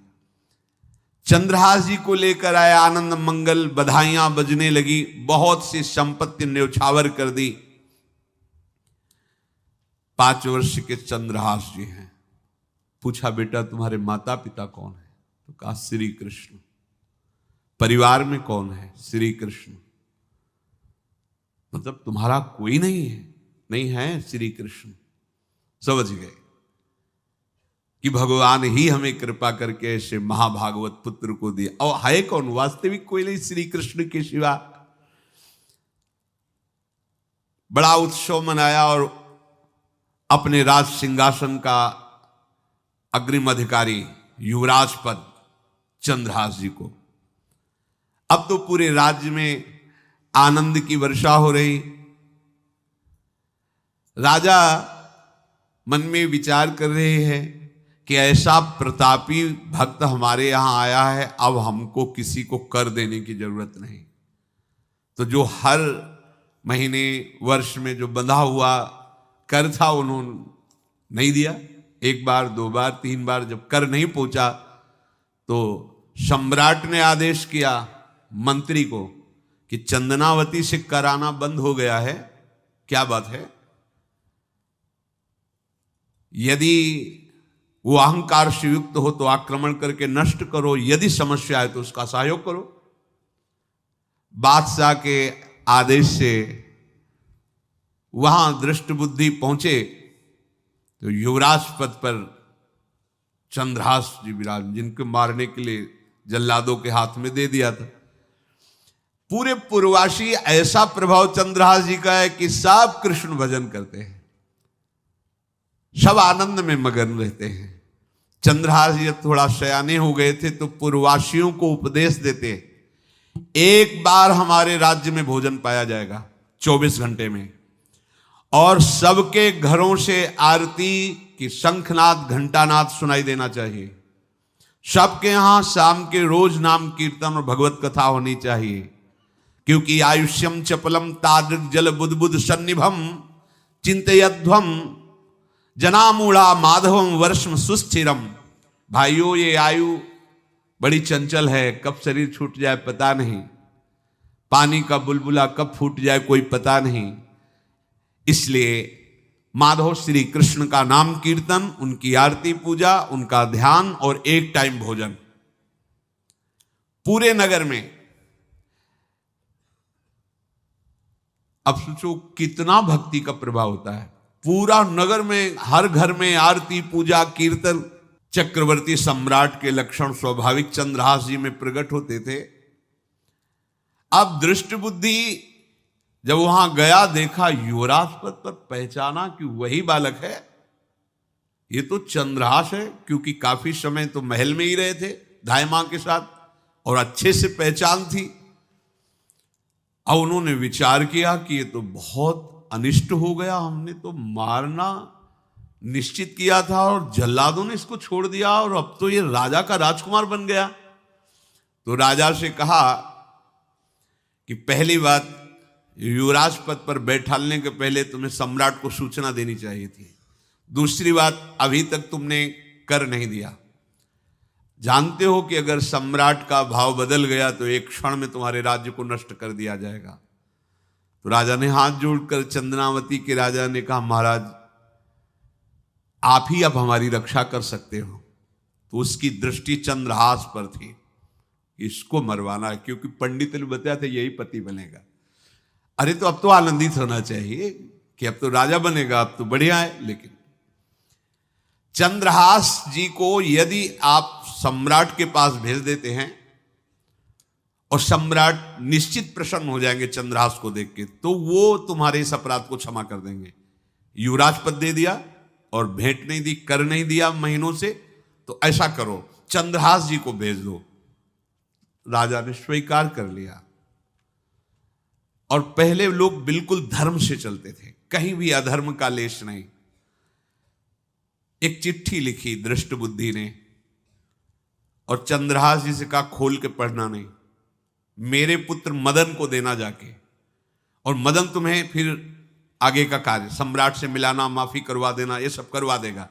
चंद्रहास जी को लेकर आए, आनंद मंगल बधाइयां बजने लगी, बहुत सी संपत्ति न्यौछावर कर दी। 5 वर्ष के चंद्रहास जी हैं। पूछा बेटा तुम्हारे माता पिता कौन है, तो कहा श्री कृष्ण। परिवार में कौन है, श्री कृष्ण। मतलब तुम्हारा कोई नहीं है, नहीं है श्री कृष्ण। समझ गए कि भगवान ही हमें कृपा करके ऐसे महाभागवत पुत्र को दिया। और है कौन, वास्तविक कोई नहीं श्री कृष्ण के सिवा। बड़ा उत्सव मनाया और अपने राज सिंहासन का अग्रिम अधिकारी युवराज पद चंद्रहास जी को। अब तो पूरे राज्य में आनंद की वर्षा हो रही। राजा मन में विचार कर रहे हैं कि ऐसा प्रतापी भक्त हमारे यहां आया है, अब हमको किसी को कर देने की जरूरत नहीं। तो जो हर महीने वर्ष में जो बंधा हुआ कर था उन्होंने नहीं दिया। 1 बार 2 बार 3 बार जब कर नहीं पहुंचा तो सम्राट ने आदेश किया मंत्री को कि चंदनावती से कर आना बंद हो गया है। क्या बात है? यदि वो अहंकार से युक्त हो तो आक्रमण करके नष्ट करो, यदि समस्या है तो उसका सहयोग करो। बादशाह के आदेश से वहां दृष्ट बुद्धि पहुंचे तो युवराज पद पर चंद्रहास जी विराज, जिनको मारने के लिए जल्लादों के हाथ में दे दिया था। पूरे पूर्वासी ऐसा प्रभाव चंद्रहास जी का है कि सब कृष्ण भजन करते हैं, सब आनंद में मगन रहते हैं। चंद्रहास जी थोड़ा सयाने हो गए थे तो पूर्ववासियों को उपदेश देते, 1 बार हमारे राज्य में भोजन पाया जाएगा 24 घंटे में, और सबके घरों से आरती की शंखनाद घंटानाद सुनाई देना चाहिए। सबके यहां शाम के रोज नाम कीर्तन और भगवत कथा होनी चाहिए, क्योंकि आयुष्यम चपलम तादृक जल बुद्बुद सन्निभम चिंतयध्वम जनामूढ़ा माधवम वर्षम सुस्थिरम। भाइयों, ये आयु बड़ी चंचल है, कब शरीर छूट जाए पता नहीं, पानी का बुलबुला कब फूट जाए कोई पता नहीं। इसलिए माधव श्री कृष्ण का नाम कीर्तन, उनकी आरती पूजा, उनका ध्यान और 1 टाइम भोजन। पूरे नगर में अब सोचो कितना भक्ति का प्रभाव होता है। पूरा नगर में, हर घर में आरती, पूजा, कीर्तन चक्रवर्ती सम्राट के लक्षण स्वाभाविक चंद्रहास जी में प्रकट होते थे। अब दृष्ट बुद्धि जब वहां गया, देखा युवराज पद पर, पहचाना कि वही बालक है, ये तो चंद्रहास है, क्योंकि काफी समय तो महल में ही रहे थे धाय मां के साथ और अच्छे से पहचान थी। अब उन्होंने विचार किया कि ये तो बहुत अनिष्ट हो गया, हमने तो मारना निश्चित किया था और जल्लादों ने इसको छोड़ दिया और अब तो ये राजा का राजकुमार बन गया। तो राजा से कहा कि पहली बात, युवराज पद पर बैठालने के पहले तुम्हें सम्राट को सूचना देनी चाहिए थी। दूसरी बात, अभी तक तुमने कर नहीं दिया। जानते हो कि अगर सम्राट का भाव बदल गया तो एक क्षण में तुम्हारे राज्य को नष्ट कर दिया जाएगा। तो राजा ने हाथ जोड़कर, चंद्रावती के राजा ने कहा, महाराज आप ही अब हमारी रक्षा कर सकते हो। तो उसकी दृष्टि चंद्रहास पर थी, इसको मरवाना है, क्योंकि पंडित ने बताया था यही पति बनेगा। अरे तो अब तो आनंदित होना चाहिए कि अब तो राजा बनेगा, अब तो बढ़िया है। लेकिन चंद्रहास जी को यदि आप सम्राट के पास भेज देते हैं और सम्राट निश्चित प्रसन्न हो जाएंगे चंद्रहास को देख के, तो वो तुम्हारे इस अपराध को क्षमा कर देंगे। युवराज पद दे दिया और भेंट नहीं दी, कर नहीं दिया महीनों से, तो ऐसा करो चंद्रहास जी को भेज दो। राजा ने स्वीकार कर लिया। और पहले लोग बिल्कुल धर्म से चलते थे, कहीं भी अधर्म का लेश नहीं। एक चिट्ठी लिखी दृष्ट बुद्धि ने और चंद्रहास जी से कहा खोल के पढ़ना नहीं, मेरे पुत्र मदन को देना जाके, और मदन तुम्हें फिर आगे का कार्य सम्राट से मिलाना, माफी करवा देना, ये सब करवा देगा,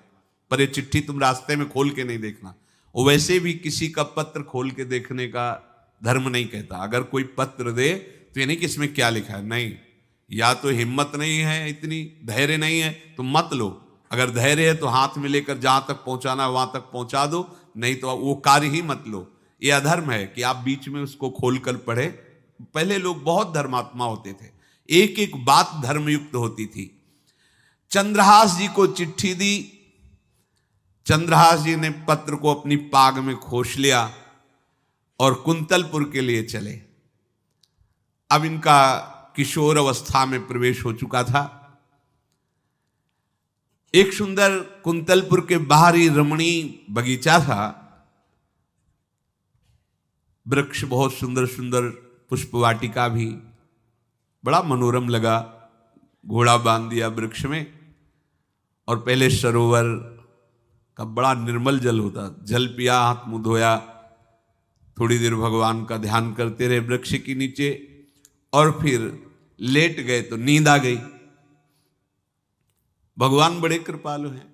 पर ये चिट्ठी तुम रास्ते में खोल के नहीं देखना। और वैसे भी किसी का पत्र खोल के देखने का धर्म नहीं कहता। अगर कोई पत्र दे तो ये नहीं कि इसमें क्या लिखा है, नहीं, या तो हिम्मत नहीं है, इतनी धैर्य नहीं है तो मत लो। अगर धैर्य है तो हाथ में लेकर जहां तक पहुंचाना वहां तक पहुंचा दो, नहीं तो वो कार्य ही मत लो। ये अधर्म है कि आप बीच में उसको खोलकर पढ़े। पहले लोग बहुत धर्मात्मा होते थे, एक एक बात धर्मयुक्त होती थी। चंद्रहास जी को चिट्ठी दी, चंद्रहास जी ने पत्र को अपनी पाग में खोस लिया और कुंतलपुर के लिए चले। अब इनका किशोर अवस्था में प्रवेश हो चुका था। एक सुंदर कुंतलपुर के बाहरी रमणीय बगीचा था, वृक्ष बहुत सुंदर सुंदर, पुष्प वाटिका भी, बड़ा मनोरम लगा। घोड़ा बांध दिया वृक्ष में और पहले सरोवर का बड़ा निर्मल जल होता, जल पिया, हाथ मुंह धोया, थोड़ी देर भगवान का ध्यान करते रहे वृक्ष के नीचे और फिर लेट गए तो नींद आ गई। भगवान बड़े कृपालु हैं।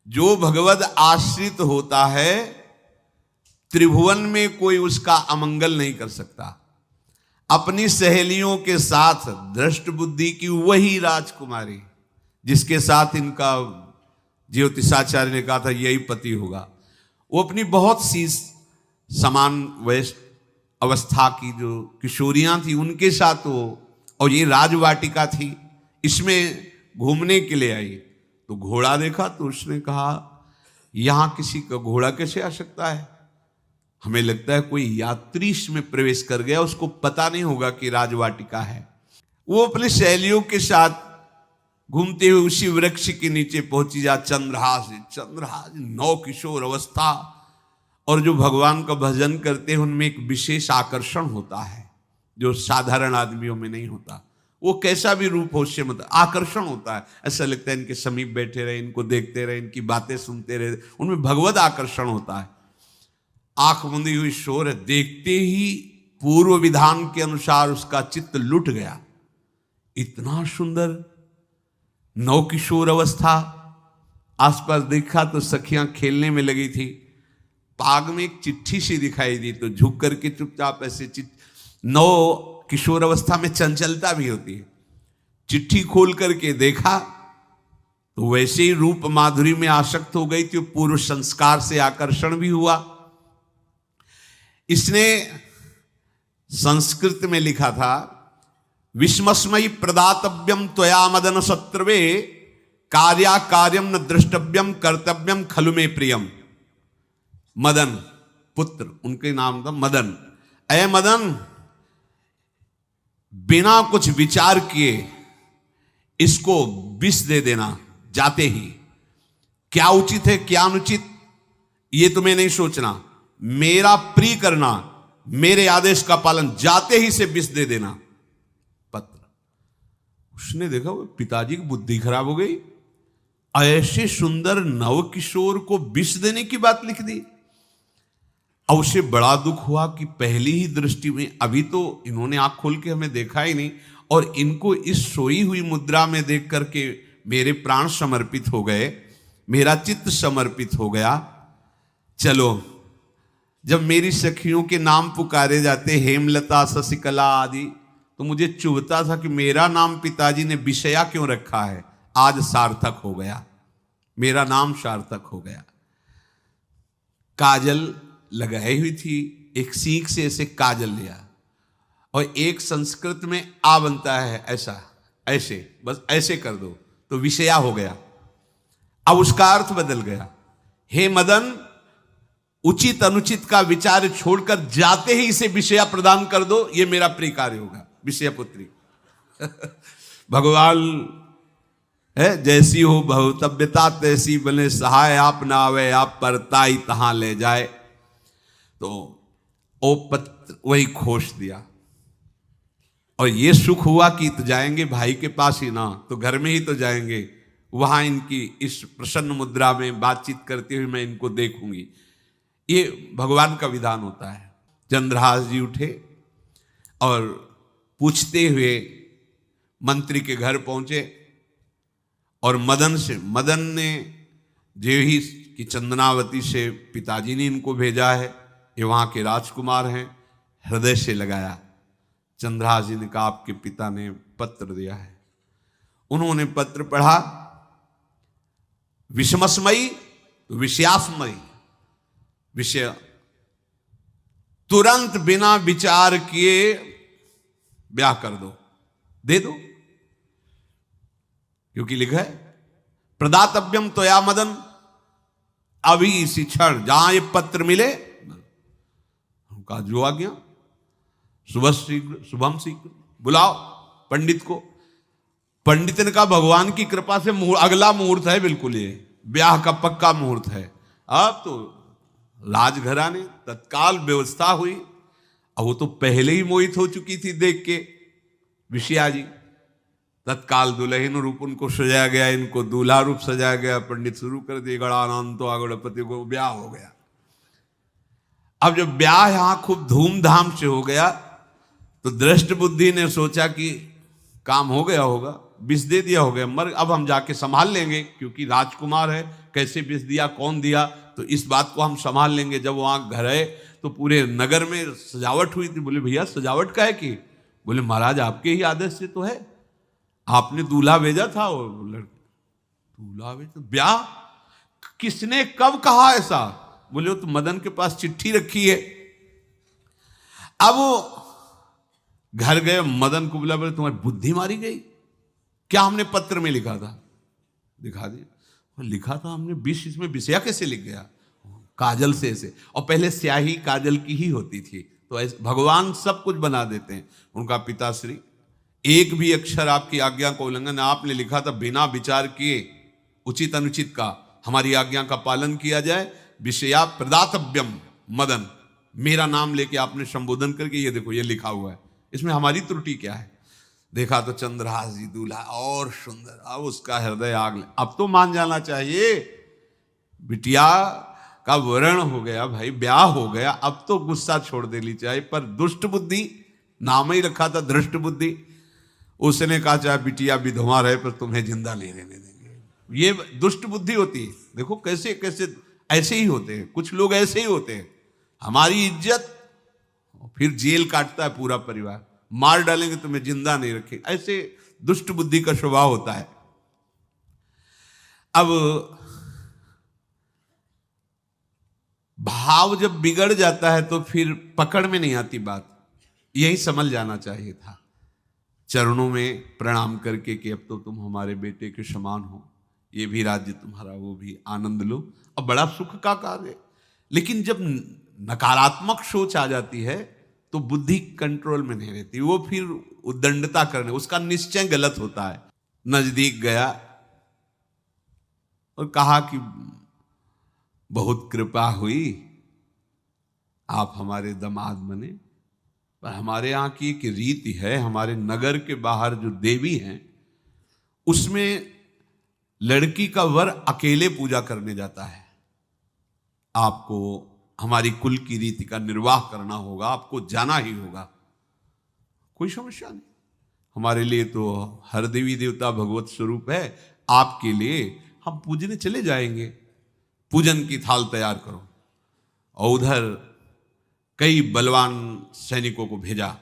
जो भगवद आश्रित होता है त्रिभुवन में कोई उसका अमंगल नहीं कर सकता। अपनी सहेलियों के साथ दृष्ट बुद्धि की वही राजकुमारी जिसके साथ इनका ज्योतिषाचार्य ने कहा था यही पति होगा, वो अपनी बहुत सी समान वयस्क अवस्था की जो किशोरियां थी उनके साथ वो, और ये राजवाटिका थी, इसमें घूमने के लिए आई। तो घोड़ा देखा तो उसने कहा यहां किसी का घोड़ा कैसे आ सकता है, हमें लगता है कोई यात्री इसमें प्रवेश कर गया, उसको पता नहीं होगा कि राजवाटिका है। वो अपने सहेलियों के साथ घूमते हुए उसी वृक्ष के नीचे पहुंची। जा चंद्रहास नौ किशोर अवस्था, और जो भगवान का भजन करते हैं उनमें एक विशेष आकर्षण होता है जो साधारण आदमियों में नहीं होता। वो कैसा भी रूप हो उससे मतलब आकर्षण होता है, ऐसा लगता है इनके समीप बैठे रहे, इनको देखते रहे, इनकी बातें सुनते रहे, उनमें भगवत आकर्षण होता है। आंख मुंदी हुई शोर है, देखते ही पूर्व विधान के अनुसार उसका चित्त लुट गया। इतना सुंदर नौ किशोर अवस्था, आसपास देखा तो सखियां खेलने में लगी थी। पाग में एक चिट्ठी सी दिखाई दी तो झुक करके चुपचाप ऐसे नौ किशोर अवस्था में चंचलता भी होती है, चिट्ठी खोल करके देखा तो वैसे ही रूप माधुरी में आसक्त हो गई थी। पूर्व संस्कार से आकर्षण भी हुआ। इसने संस्कृत में लिखा था विस्मस्मयी प्रदातव्यम त्वया मदन शत्रुवे कार्या कार्यम न दृष्टव्यम कर्तव्यम खलु में प्रियम। मदन पुत्र, उनके नाम था मदन। अय मदन, बिना कुछ विचार किए इसको विष दे देना जाते ही। क्या उचित है क्या अनुचित ये तुम्हें नहीं सोचना, मेरा प्रिय करना, मेरे आदेश का पालन, जाते ही से विष दे देना। पत्र, उसने देखा वो पिताजी की बुद्धि खराब हो गई, ऐसे सुंदर नव किशोर को विष देने की बात लिख दी। अब उसे बड़ा दुख हुआ कि पहली ही दृष्टि में, अभी तो इन्होंने आंख खोल के हमें देखा ही नहीं, और इनको इस सोई हुई मुद्रा में देख करके मेरे प्राण समर्पित हो गए, मेरा चित्त समर्पित हो गया। चलो, जब मेरी सखियों के नाम पुकारे जाते, हेमलता शशिकला आदि, तो मुझे चुभता था कि मेरा नाम पिताजी ने विषया क्यों रखा है। आज सार्थक हो गया, मेरा नाम सार्थक हो गया। काजल लगाई हुई थी, एक सीख से ऐसे काजल लिया, और एक संस्कृत में आ बनता है ऐसा, ऐसे, बस ऐसे कर दो तो विषया हो गया। अब उसका अर्थ बदल गया। हे मदन, उचित अनुचित का विचार छोड़कर जाते ही इसे विषया प्रदान कर दो, ये मेरा प्रिय कार्य होगा। विषय पुत्री भगवान है, जैसी हो भवतव्यता तैसी बने सहाय, आप ना आवे आप परताई तहां ले जाए। तो ओ पत्र वही खोस दिया, और ये सुख हुआ कि तो जाएंगे भाई के पास ही ना, तो घर में ही तो जाएंगे, वहां इनकी इस प्रसन्न मुद्रा में बातचीत करते हुए मैं इनको देखूंगी। ये भगवान का विधान होता है। चंद्रहास जी उठे और पूछते हुए मंत्री के घर पहुंचे, और मदन ने जो ही कि चंदनावती से पिताजी ने इनको भेजा है, ये वहां के राजकुमार हैं, हृदय से लगाया। चंद्रहास जी ने कहा आपके पिता ने पत्र दिया है। उन्होंने पत्र पढ़ा, विषमस्मयी तो विषयास्मयी, विषय तुरंत बिना विचार किए ब्याह कर दो, दे दो, क्योंकि लिखा है प्रदातव्यम त्वया मदन, अभी इसी क्षण जहां ये पत्र मिले, उनका जो आ गया, सुबह शीघ्र शुभम शीघ्र, बुलाओ पंडित को। पंडित ने कहा भगवान की कृपा से अगला मुहूर्त है, बिल्कुल ये ब्याह का पक्का मुहूर्त है। अब तो राजघराने तत्काल व्यवस्था हुई। अब वो तो पहले ही मोहित हो चुकी थी देख के विषया जी। तत्काल दुल्हन रूप उनको सजाया गया, इनको दूल्हा रूप सजाया गया, पंडित शुरू कर दिए, गणानंतो आगणपति को ब्याह हो गया। अब जब ब्याह यहां खूब धूमधाम से हो गया, तो दृष्ट बुद्धि ने सोचा कि काम हो गया होगा, विष दे दिया हो गया, मर अब हम जाके संभाल लेंगे, क्योंकि राजकुमार है, कैसे विष दिया कौन दिया, तो इस बात को हम संभाल लेंगे। जब वहां घर है तो पूरे नगर में सजावट हुई थी। बोले भैया सजावट का है कि? बोले महाराज आपके ही आदेश से तो है, आपने दूल्हा भेजा था। और दूल्हा भेजा, ब्याह किसने कब कहा ऐसा? बोले वो तो मदन के पास चिट्ठी रखी है। अब वो घर गए, मदन को बोला, बोले तुम्हारी बुद्धि मारी गई क्या? हमने पत्र में लिखा था। दिखा दिया, लिखा था हमने विष, इसमें विषया कैसे लिख गया? काजल से ऐसे, और पहले स्याही काजल की ही होती थी, तो ऐसे भगवान सब कुछ बना देते हैं। उनका पिताश्री एक भी अक्षर आपकी आज्ञा का उल्लंघन, आपने लिखा था बिना विचार किए उचित अनुचित का हमारी आज्ञा का पालन किया जाए। विषया प्रदातव्यम मदन, मेरा नाम लेके आपने संबोधन करके ये देखो ये लिखा हुआ है, इसमें हमारी त्रुटि क्या है? देखा तो चंद्रहास जी दूल्हा और सुंदर, अब उसका हृदय आग ले। अब तो मान जाना चाहिए, बिटिया का वरण हो गया भाई, ब्याह हो गया, अब तो गुस्सा छोड़ देनी चाहिए। पर दुष्ट बुद्धि, नाम ही रखा था दृष्ट बुद्धि, उसने कहा चाहे बिटिया विधवा रहे पर तुम्हें जिंदा नहीं रहने देंगे। ये दुष्ट बुद्धि होती है। देखो कैसे कैसे ऐसे ही होते हैं, कुछ लोग ऐसे ही होते हैं, हमारी इज्जत, फिर जेल काटता है पूरा परिवार, मार डालेंगे तुम्हें जिंदा नहीं रखेंगे, ऐसे दुष्ट बुद्धि का स्वभाव होता है। अब भाव जब बिगड़ जाता है तो फिर पकड़ में नहीं आती बात, यही समझ जाना चाहिए था। चरणों में प्रणाम करके कि अब तो तुम हमारे बेटे के समान हो, ये भी राज्य तुम्हारा, वो भी, आनंद लो। अब बड़ा सुख का कार्य है। लेकिन जब नकारात्मक सोच आ जाती है तो बुद्धि कंट्रोल में नहीं रहती, वो फिर उद्दंडता करने, उसका निश्चय गलत होता है। नजदीक गया और कहा कि बहुत कृपा हुई, आप हमारे दामाद बने, पर हमारे यहाँ की एक रीति है, हमारे नगर के बाहर जो देवी हैं उसमें लड़की का वर अकेले पूजा करने जाता है। आपको हमारी कुल की रीति का निर्वाह करना होगा, आपको जाना ही होगा। कोई समस्या नहीं, हमारे लिए तो हर देवी देवता भगवत स्वरूप है, आपके लिए हम पूजने चले जाएंगे, पूजन की थाल तैयार करो। और उधर कई बलवान सैनिकों को भेजा,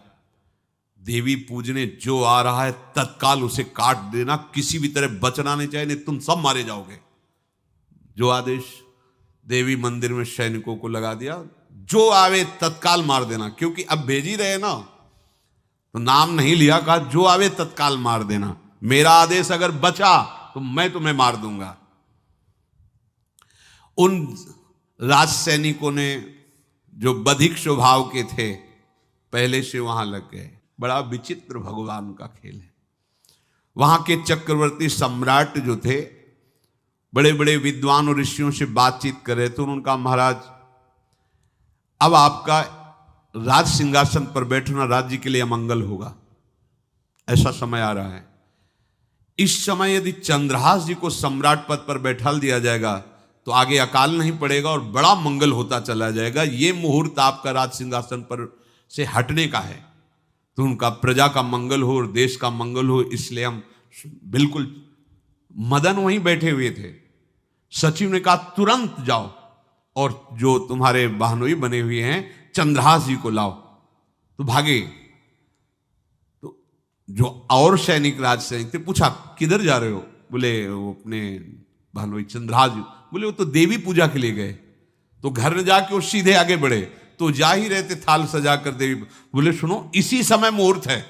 देवी पूजने जो आ रहा है तत्काल उसे काट देना, किसी भी तरह बचना नहीं चाहिए, नहीं तुम सब मारे जाओगे। जो आदेश देवी मंदिर में सैनिकों को लगा दिया, जो आवे तत्काल मार देना, क्योंकि अब भेज ही रहे ना, तो नाम नहीं लिया, कहा जो आवे तत्काल मार देना, मेरा आदेश अगर बचा तो मैं तुम्हें मार दूंगा। उन राज सैनिकों ने जो बधिक स्वभाव के थे पहले से वहां लग गए। बड़ा विचित्र भगवान का खेल है। वहां के चक्रवर्ती सम्राट जो थे बड़े बड़े विद्वान और ऋषियों से बातचीत कर रहे थे। उनका महाराज अब आपका राज सिंहासन पर बैठना राज्य के लिए अमंगल होगा, ऐसा समय आ रहा है। इस समय यदि चंद्रहास जी को सम्राट पद पर बैठा दिया जाएगा तो आगे अकाल नहीं पड़ेगा और बड़ा मंगल होता चला जाएगा। ये मुहूर्त आपका राज सिंहासन पर से हटने का है, तो उनका प्रजा का मंगल हो और देश का मंगल हो, इसलिए हम बिल्कुल। मदन वहीं बैठे हुए थे। सचिव ने कहा तुरंत जाओ और जो तुम्हारे बहनोई बने हुए हैं चंद्रहास जी को लाओ। तो भागे। तो जो और सैनिक, राज सैनिक थे, पूछा किधर जा रहे हो? बोले वो अपने बहनोई चंद्रहास जी। बोले वो तो देवी पूजा के लिए गए। तो घर में जाके वो सीधे आगे बढ़े, तो जा ही रहते थाल सजाकर देवी। बोले सुनो, इसी समय मुहूर्त है,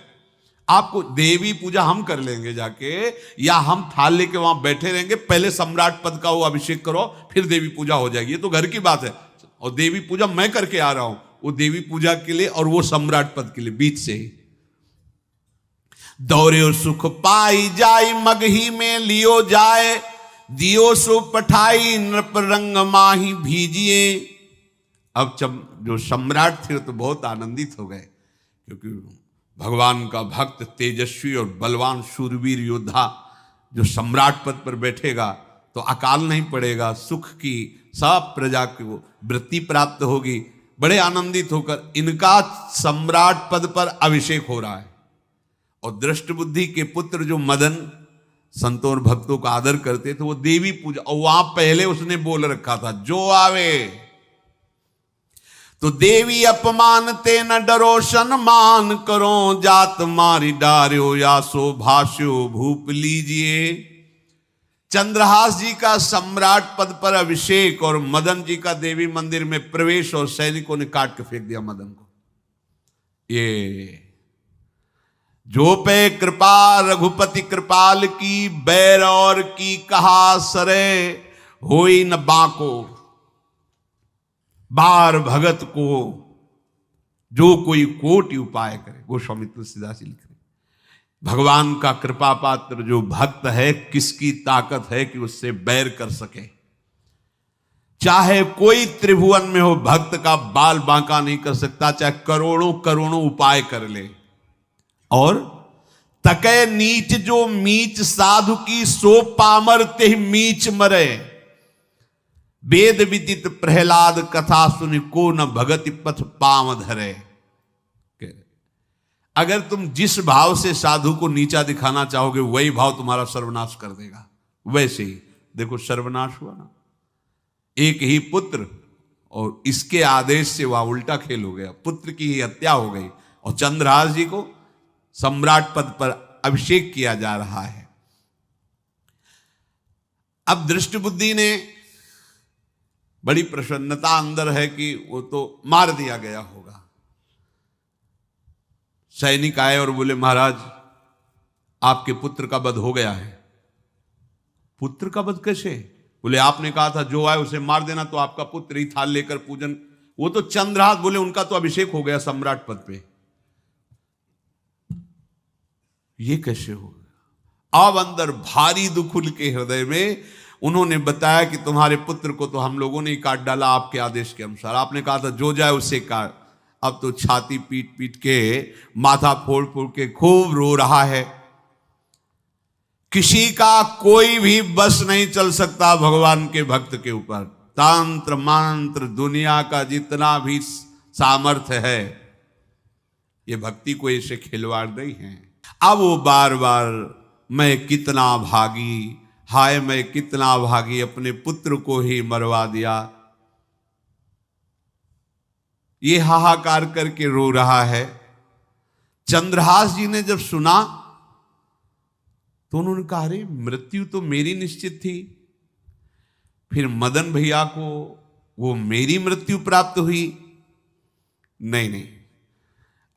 आपको देवी पूजा हम कर लेंगे जाके, या हम थाल लेके वहां बैठे रहेंगे, पहले सम्राट पद का वो अभिषेक करो, फिर देवी पूजा हो जाएगी। ये तो घर की बात है, और देवी पूजा मैं करके आ रहा हूं, वो देवी पूजा के लिए और वो सम्राट पद के लिए, बीच से ही। दौरे सुख पाई जाई मगही में लियो जाए, दियो सो पठाई नृप रंग माही भीजिए। अब जब जो सम्राट थे तो बहुत आनंदित हो गए, क्योंकि भगवान का भक्त, तेजस्वी और बलवान शूरवीर योद्धा जो सम्राट पद पर बैठेगा तो अकाल नहीं पड़ेगा, सुख की सब प्रजा को वृत्ति प्राप्त होगी। बड़े आनंदित होकर इनका सम्राट पद पर अभिषेक हो रहा है। और दृष्ट बुद्धि के पुत्र जो मदन संतों और भक्तों का आदर करते थे, वो देवी पूजा, और वहां पहले उसने बोल रखा था जो आवे तो देवी अपमान ते न डरो सम्मान करो, जात मारी डार्यो या सो भाष्यो भूप लीजिए। चंद्रहास जी का सम्राट पद पर अभिषेक और मदन जी का देवी मंदिर में प्रवेश, और सैनिकों ने काट के फेंक दिया मदन को। ये जो पे कृपा रघुपति कृपाल की, बैर और की कहा सरे होई न बाको। बार भगत को जो कोई कोटि उपाय करे, गोस्वामी तुलसीदास लिख रहे, भगवान का कृपा पात्र जो भक्त है, किसकी ताकत है कि उससे बैर कर सके। चाहे कोई त्रिभुवन में हो, भक्त का बाल बांका नहीं कर सकता, चाहे करोड़ों करोड़ों उपाय कर ले। और तके नीच जो मीच साधु की, सो पामर ते मीच मरे। वेद विदित प्रहलाद कथा सुनि, को न भगति पथ पाम धरे। अगर तुम जिस भाव से साधु को नीचा दिखाना चाहोगे, वही भाव तुम्हारा सर्वनाश कर देगा। वैसे ही देखो सर्वनाश हुआ ना, एक ही पुत्र, और इसके आदेश से वह उल्टा खेल हो गया, पुत्र की ही हत्या हो गई, और चंद्रहास जी को सम्राट पद पर अभिषेक किया जा रहा है। अब दृष्ट बुद्धि ने बड़ी प्रसन्नता अंदर है कि वो तो मार दिया गया होगा। सैनिक आए और बोले महाराज आपके पुत्र का वध हो गया है। पुत्र का वध कैसे? बोले आपने कहा था जो आए उसे मार देना, तो आपका पुत्र ही थाल लेकर पूजन, वो तो चंद्रहास, बोले उनका तो अभिषेक हो गया सम्राट पद पे, ये कैसे हो गया? अब अंदर भारी दुख उनके हृदय में, उन्होंने बताया कि तुम्हारे पुत्र को तो हम लोगों ने ही काट डाला आपके आदेश के अनुसार, आपने कहा था जो जाए उसे काट। अब तो छाती पीट पीट के, माथा फोड़ फोड़ के खूब रो रहा है। किसी का कोई भी बस नहीं चल सकता भगवान के भक्त के ऊपर। तंत्र मंत्र दुनिया का जितना भी सामर्थ्य है, ये भक्ति को ऐसे खिलवाड़ नहीं है। अब वो बार बार मैं कितना भागी, हाय मैं कितना भागी, अपने पुत्र को ही मरवा दिया, ये हाहाकार करके रो रहा है। चंद्रहास जी ने जब सुना तो उन्होंने कहा अरे मृत्यु तो मेरी निश्चित थी, फिर मदन भैया को वो मेरी मृत्यु प्राप्त हुई। नहीं नहीं,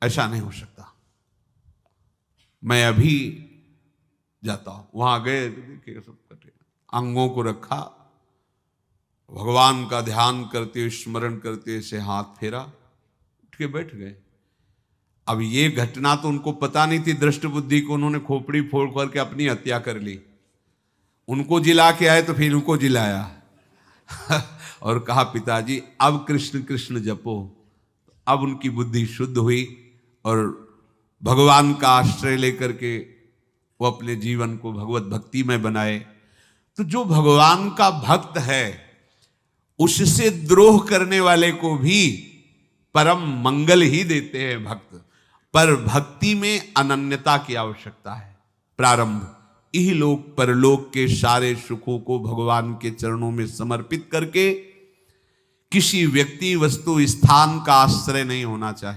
ऐसा नहीं हो सकता, मैं अभी जाता हूं। वहां गए, देखिए सब कटे, अंगों को रखा, भगवान का ध्यान करते हुए स्मरण करते से हाथ फेरा, उठ के बैठ गए। अब ये घटना तो उनको पता नहीं थी, दृष्ट बुद्धि को उन्होंने खोपड़ी फोड़ करके अपनी हत्या कर ली। उनको जिला के आए तो फिर उनको जिलाया और कहा पिताजी अब कृष्ण कृष्ण जपो। अब उनकी बुद्धि शुद्ध हुई और भगवान का आश्रय लेकर के वो अपने जीवन को भगवत भक्ति में बनाए। तो जो भगवान का भक्त है उससे द्रोह करने वाले को भी परम मंगल ही देते हैं भक्त, पर भक्ति में अनन्यता की आवश्यकता है। प्रारंभ इहलोक परलोक के सारे सुखों को भगवान के चरणों में समर्पित करके किसी व्यक्ति वस्तु स्थान का आश्रय नहीं होना चाहिए।